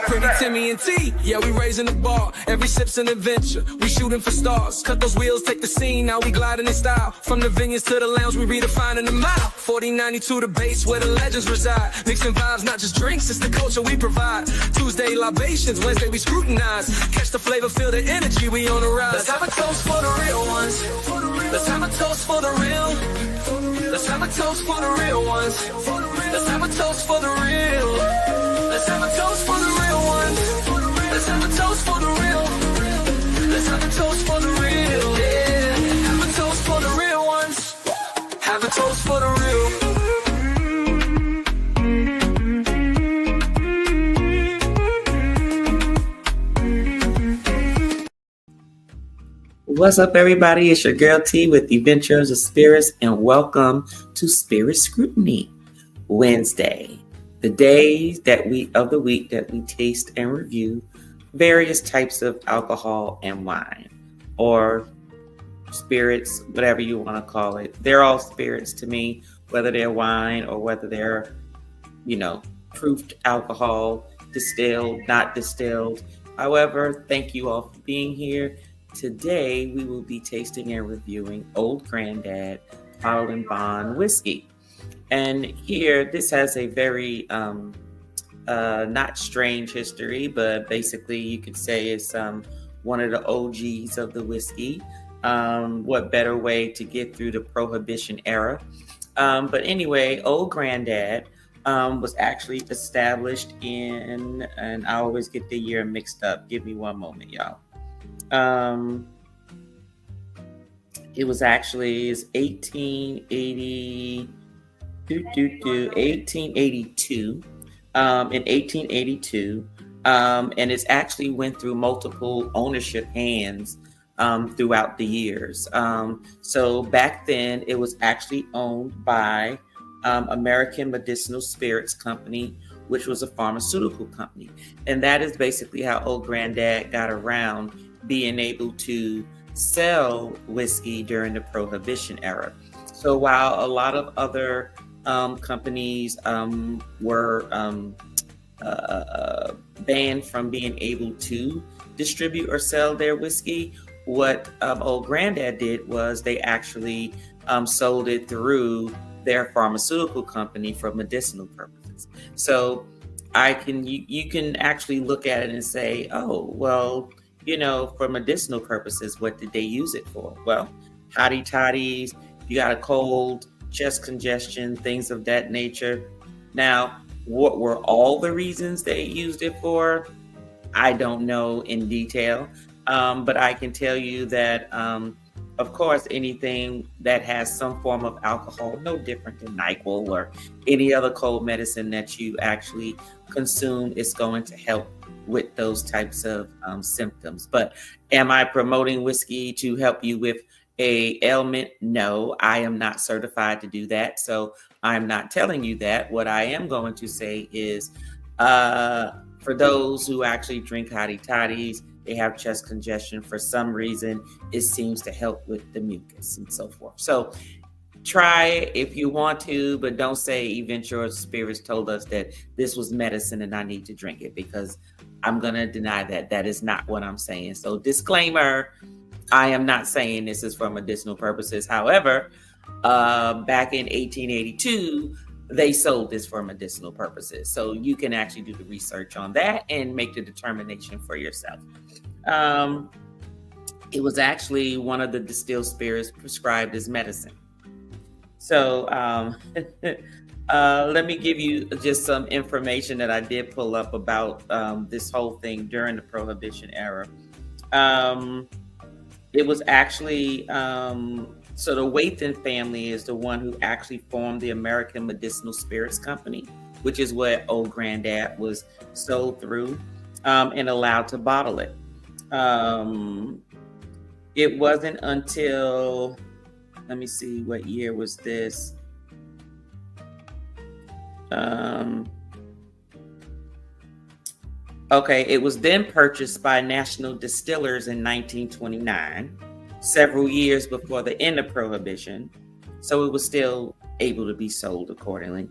Pretty Timmy and T, yeah, we raising the bar. Every sip's an adventure, we shooting for stars. Cut those wheels, take the scene, now we gliding in style. From the vineyards to the lounge, we redefining the mile. 4092 the base, where the legends reside. Mixing vibes, not just drinks, it's the culture we provide. Tuesday libations, Wednesday we scrutinize. Catch the flavor, feel the energy, we on the rise. Let's have a toast for the real ones. Let's have a toast for the real. Let's have a toast for the real ones. Let's have a toast for the real. Let's have a toast for the real ones. Let's have a toast for the real. Let's have a toast for the real. Yeah. Have a toast for the real ones. Have a toast for the real. What's up, everybody? It's your girl T with the Adventures of Spirits, and welcome to Spirit Scrutiny Wednesday, the days of the week that we taste and review various types of alcohol and wine, or spirits, whatever you want to call it. They're all spirits to me, whether they're wine or whether they're, proofed alcohol, distilled, not distilled. However, thank you all for being here. Today, we will be tasting and reviewing Old Grandad Bottled and Bond whiskey. And here, this has a very, not strange history, but basically you could say it's one of the OGs of the whiskey. What better way to get through the Prohibition era? But anyway, Old Grandad was actually established in, and I always get the year mixed up. Give me one moment, y'all. It was actually 1882. In 1882, and it's actually went through multiple ownership hands throughout the years. So back then, it was actually owned by American Medicinal Spirits Company, which was a pharmaceutical company, and that is basically how Old Grandad got around being able to sell whiskey during the Prohibition era. So while a lot of other companies were banned from being able to distribute or sell their whiskey, what Old Grandad did was they actually sold it through their pharmaceutical company for medicinal purposes. So you can actually look at it and say, oh, well, for medicinal purposes, what did they use it for? Well, hottie toddies, you got a cold, chest congestion, things of that nature. Now, what were all the reasons they used it for? I don't know in detail, but I can tell you that, of course, anything that has some form of alcohol, no different than NyQuil or any other cold medicine that you actually consume, is going to help with those types of symptoms. But am I promoting whiskey to help you with a ailment? No, I am not certified to do that. So I'm not telling you that. What I am going to say is for those who actually drink hottie toddies, they have chest congestion for some reason, it seems to help with the mucus and so forth. So try it if you want to, but don't say Adventure Spirits told us that this was medicine and I need to drink it, because I'm going to deny that. That is not what I'm saying. So disclaimer, I am not saying this is for medicinal purposes. However, back in 1882, they sold this for medicinal purposes. So you can actually do the research on that and make the determination for yourself. It was actually one of the distilled spirits prescribed as medicine. So let me give you just some information that I did pull up about this whole thing during the Prohibition era. It was actually, so the Wathen family is the one who actually formed the American Medicinal Spirits Company, which is what Old Grandad was sold through and allowed to bottle it. It wasn't until, let me see, what year was this? Okay, it was then purchased by National Distillers in 1929, several years before the end of Prohibition. So it was still able to be sold accordingly.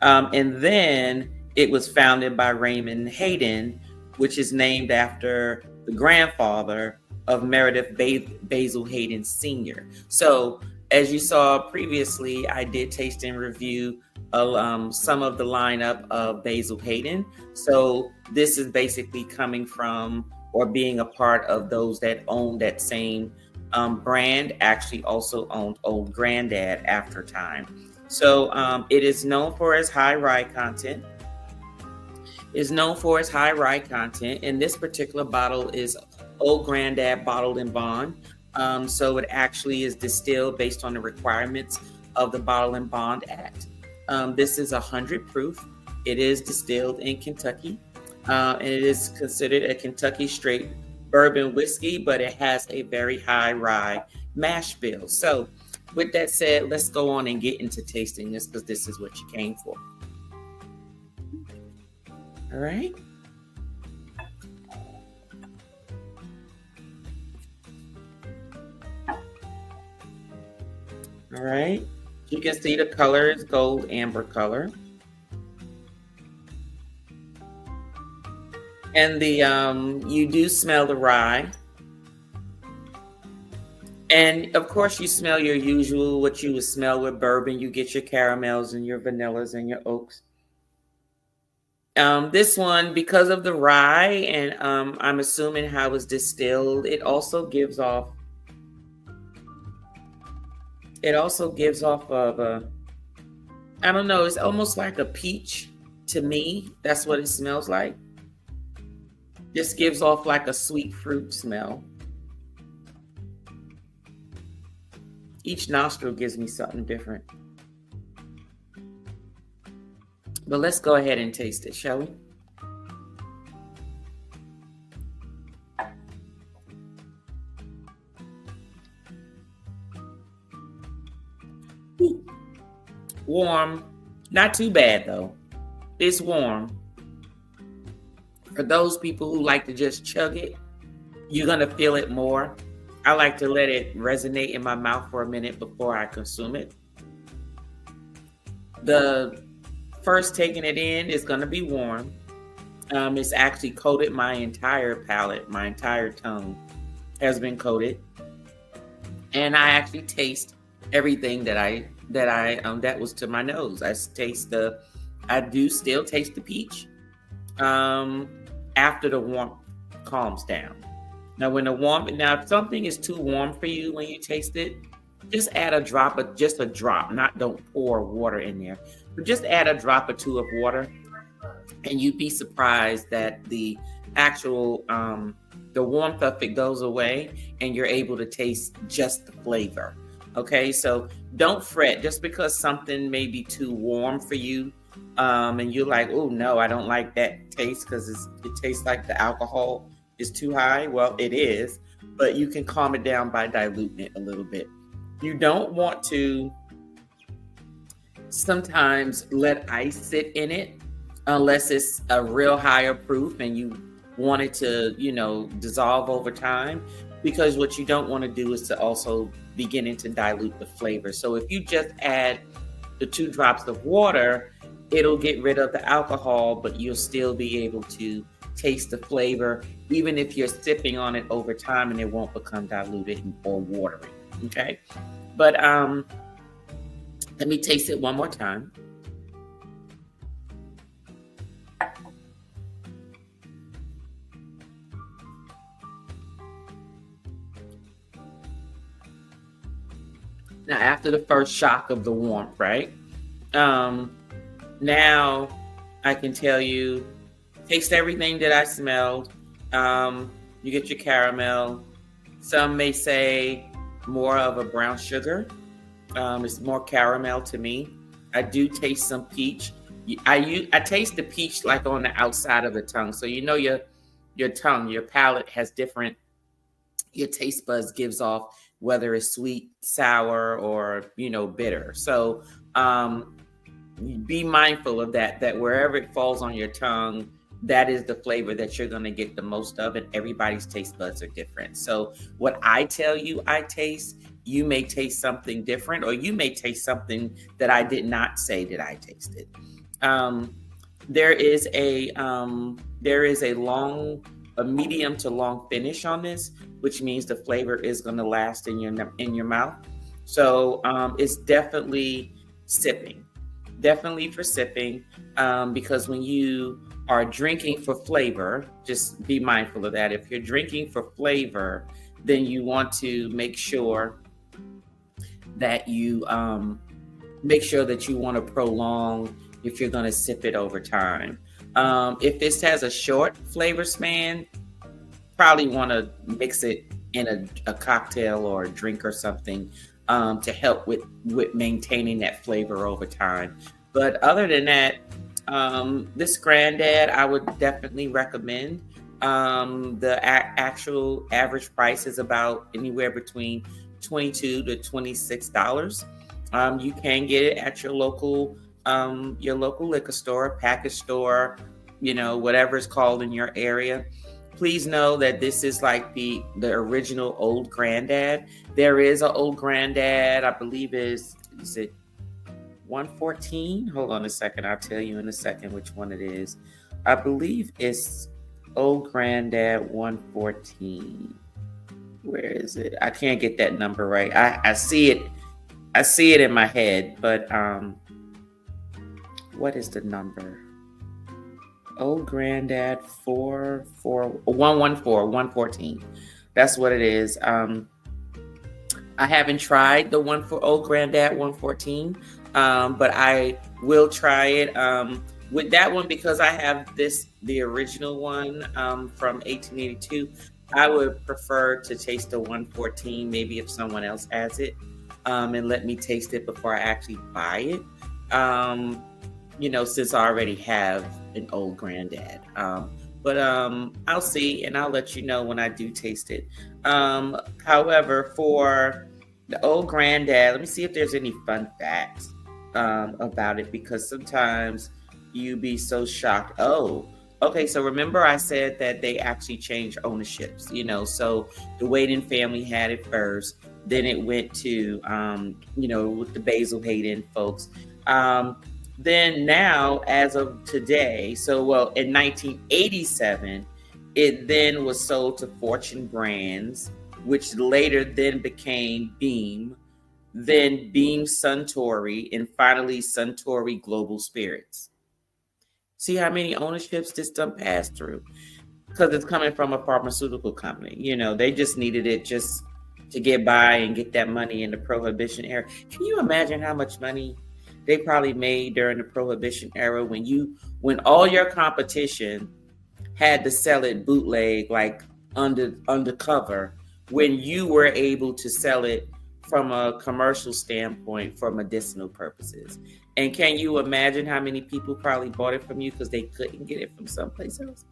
And then it was founded by Raymond Hayden, which is named after the grandfather of Meredith Basil Hayden Sr. So, as you saw previously, I did taste and review some of the lineup of Basil Hayden. So, this is basically coming from or being a part of those that own that same brand, actually also owned Old Grandad after time. So, it is known for its high rye content. And this particular bottle is Old Grandad Bottled in Bond. So it actually is distilled based on the requirements of the Bottle and Bond Act. This is 100 proof. It is distilled in Kentucky, and it is considered a Kentucky straight bourbon whiskey, but it has a very high rye mash bill. So with that said, let's go on and get into tasting this, because this is what you came for. All right. All right. You can see the color is gold amber color. And you do smell the rye. And of course you smell your usual, what you would smell with bourbon. You get your caramels and your vanillas and your oaks. This one, because of the rye and I'm assuming how it's distilled, it also gives off of a, I don't know, it's almost like a peach to me. That's what it smells like. This gives off like a sweet fruit smell. Each nostril gives me something different. But let's go ahead and taste it, shall we? Warm, not too bad though. It's warm. For those people who like to just chug it, you're gonna feel it more. I like to let it resonate in my mouth for a minute before I consume it. The first taking it in is gonna be warm. It's actually coated my entire palate, my entire tongue has been coated, and I actually taste everything that was to my nose. I do still taste the peach after the warmth calms down. Now, if something is too warm for you when you taste it, just add a drop, don't pour water in there, but just add a drop or two of water, and you'd be surprised that the actual the warmth of it goes away, and you're able to taste just the flavor. Okay, so don't fret just because something may be too warm for you, and you're like, oh no, I don't like that taste because it tastes like the alcohol is too high. Well, it is, but you can calm it down by diluting it a little bit. You don't want to sometimes let ice sit in it unless it's a real higher proof and you want it to, dissolve over time, because what you don't want to do is to also beginning to dilute the flavor. So if you just add the 2 drops of water, it'll get rid of the alcohol, but you'll still be able to taste the flavor, even if you're sipping on it over time, and it won't become diluted or watery. Okay, but let me taste it one more time. Now, after the first shock of the warmth, right? Now I can tell you, taste everything that I smelled. You get your caramel. Some may say more of a brown sugar. It's more caramel to me. I do taste some peach. I taste the peach like on the outside of the tongue. So your tongue, your palate has different. Your taste buds gives off whether it's sweet, sour, or bitter. So be mindful of that wherever it falls on your tongue, that is the flavor that you're going to get the most of, and everybody's taste buds are different. So what I tell you I taste, you may taste something different, or you may taste something that I did not say that I tasted. there is a medium to long finish on this, which means the flavor is going to last in your mouth. So it's definitely for sipping, because when you are drinking for flavor, just be mindful of that. If you're drinking for flavor, then you want to make sure that you want to prolong if you're going to sip it over time. If this has a short flavor span, probably want to mix it in a cocktail or a drink or something to help with maintaining that flavor over time. But other than that, this Grandad, I would definitely recommend. The actual average price is about anywhere between $22 to $26. You can get it at your local liquor store, package store, whatever it's called in your area. Please know that this is like the original Old Grandad. There is an Old Grandad, I believe is it 114? Hold on a second. I'll tell you in a second which one it is. I believe it's Old Grandad 114. Where is it? I can't get that number right. I see it. I see it in my head, but what is the number? Old Grandad 114. That's what it is. I haven't tried the one for Old Grandad 114, but I will try it with that one because I have the original one from 1882. I would prefer to taste the 114, maybe if someone else has it, and let me taste it before I actually buy it. Since I already have an Old Grandad. But I'll see, and I'll let you know when I do taste it. However, for the Old Grandad, let me see if there's any fun facts about it, because sometimes you be so shocked. Oh, okay, so remember I said that they actually changed ownerships, so the Wayden family had it first, then it went to, with the Basil Hayden folks. Then now, as of today, in 1987, it then was sold to Fortune Brands, which later then became Beam, then Beam Suntory, and finally Suntory Global Spirits. See how many ownerships this done passed through? Because it's coming from a pharmaceutical company. They just needed it just to get by and get that money in the Prohibition era. Can you imagine how much money they probably made during the Prohibition era when all your competition had to sell it bootleg, like undercover, when you were able to sell it from a commercial standpoint for medicinal purposes? And can you imagine how many people probably bought it from you because they couldn't get it from someplace else?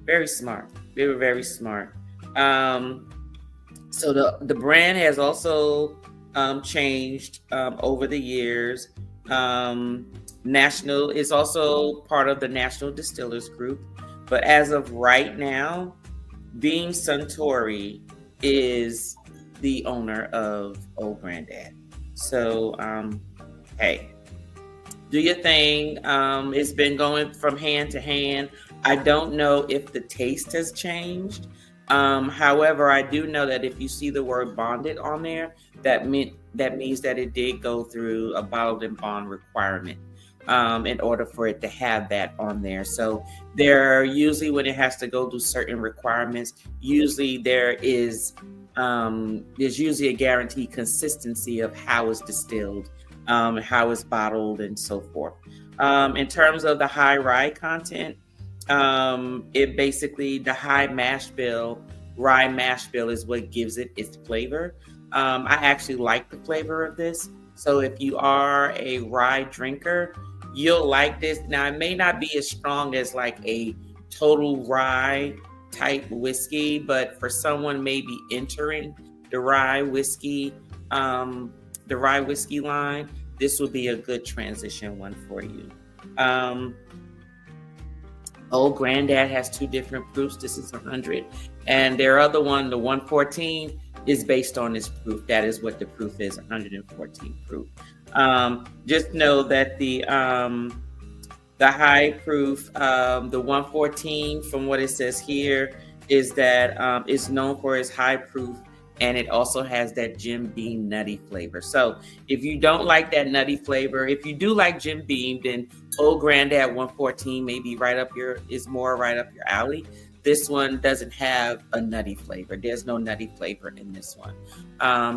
Very smart. They were very smart. So the brand has also changed over the years. National is also part of the National Distillers Group, but as of right now, Beam Suntory is the owner of Old Grandad. So, hey, do your thing. It's been going from hand to hand. I don't know if the taste has changed. However, I do know that if you see the word bonded on there, that means that it did go through a bottled and bond requirement in order for it to have that on there. So there usually, when it has to go through certain requirements, usually there's usually a guaranteed consistency of how it's distilled, how it's bottled, and so forth. In terms of the high rye content, it basically, the high rye mash bill is what gives it its flavor. I actually like the flavor of this. So if you are a rye drinker, you'll like this. Now, it may not be as strong as like a total rye type whiskey, but for someone maybe entering the rye whiskey line, this would be a good transition one for you. Old Grandad has two different proofs. This is 100. And their other one, the 114, is based on this proof. That is what the proof is, 114 proof. Just know that the The high proof, the 114, from what it says here, is that it's known for its high proof, and it also has that Jim Beam nutty flavor. So if you don't like that nutty flavor, if you do like Jim Beam, then Old Granddad 114 may be is more right up your alley. This one doesn't have a nutty flavor. There's no nutty flavor in this one.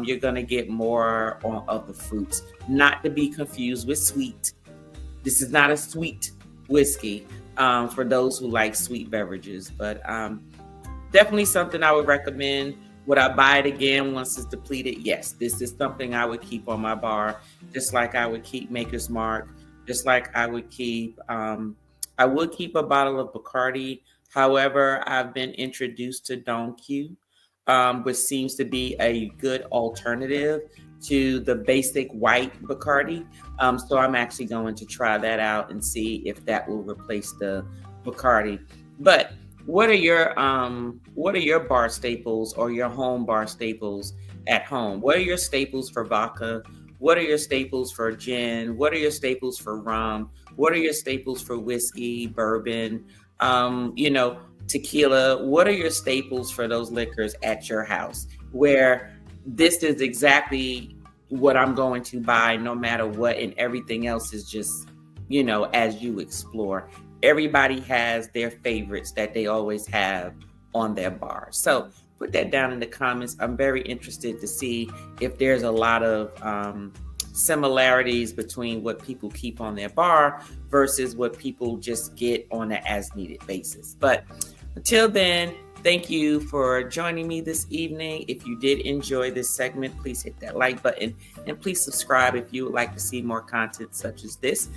You're gonna get more of the fruits, not to be confused with sweet. This is not a sweet whiskey for those who like sweet beverages, but definitely something I would recommend. Would I buy it again once it's depleted? Yes, this is something I would keep on my bar, just like I would keep Maker's Mark, just like I would keep a bottle of Bacardi. However, I've been introduced to Don Q, which seems to be a good alternative to the basic white Bacardi. So I'm actually going to try that out and see if that will replace the Bacardi. But what are your bar staples or your home bar staples at home? What are your staples for vodka? What are your staples for gin? What are your staples for rum? What are your staples for whiskey, bourbon, tequila? What are your staples for those liquors at your house, where this is exactly what I'm going to buy no matter what, and everything else is just, as you explore. Everybody has their favorites that they always have on their bar. So put that down in the comments. I'm very interested to see if there's a lot of similarities between what people keep on their bar versus what people just get on an as-needed basis. But until then, thank you for joining me this evening. If you did enjoy this segment, please hit that like button and please subscribe if you would like to see more content such as this.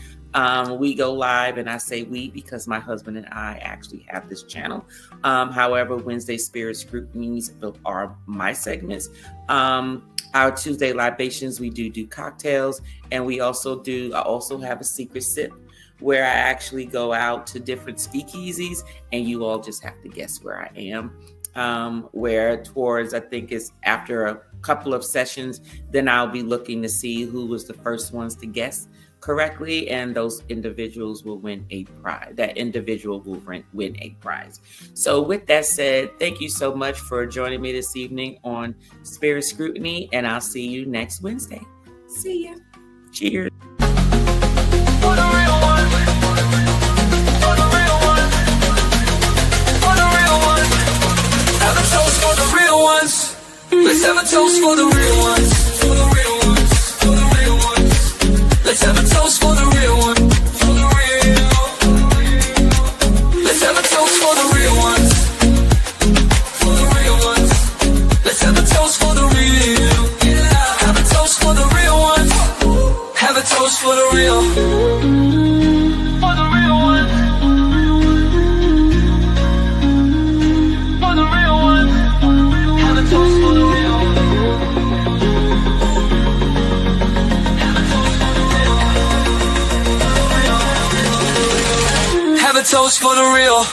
We go live, and I say we because my husband and I actually have this channel. However, Wednesday Spirit Scrutinies are my segments. Our Tuesday libations, we do cocktails, and I also have a secret sip where I actually go out to different speakeasies, and you all just have to guess where I am. Where towards, I think it's after a couple of sessions, then I'll be looking to see who was the first ones to guess correctly, and those individuals will win a prize. That individual will win a prize. So with that said, thank you so much for joining me this evening on Spirit Scrutiny, and I'll see you next Wednesday. See ya. Cheers. For the real one. For the real one. For the real one. Have a toast for the real ones. Let's have a toast for the real ones. For the real ones. For the real ones. Let's have a toast for the real one. For the real. Let's have a toast for the real ones. For the real ones. Let's have a toast for the real. Have a toast for the real ones. Have a toast for the real. For the real one. For the real one. Have a toast for the real. Have a toast for the real.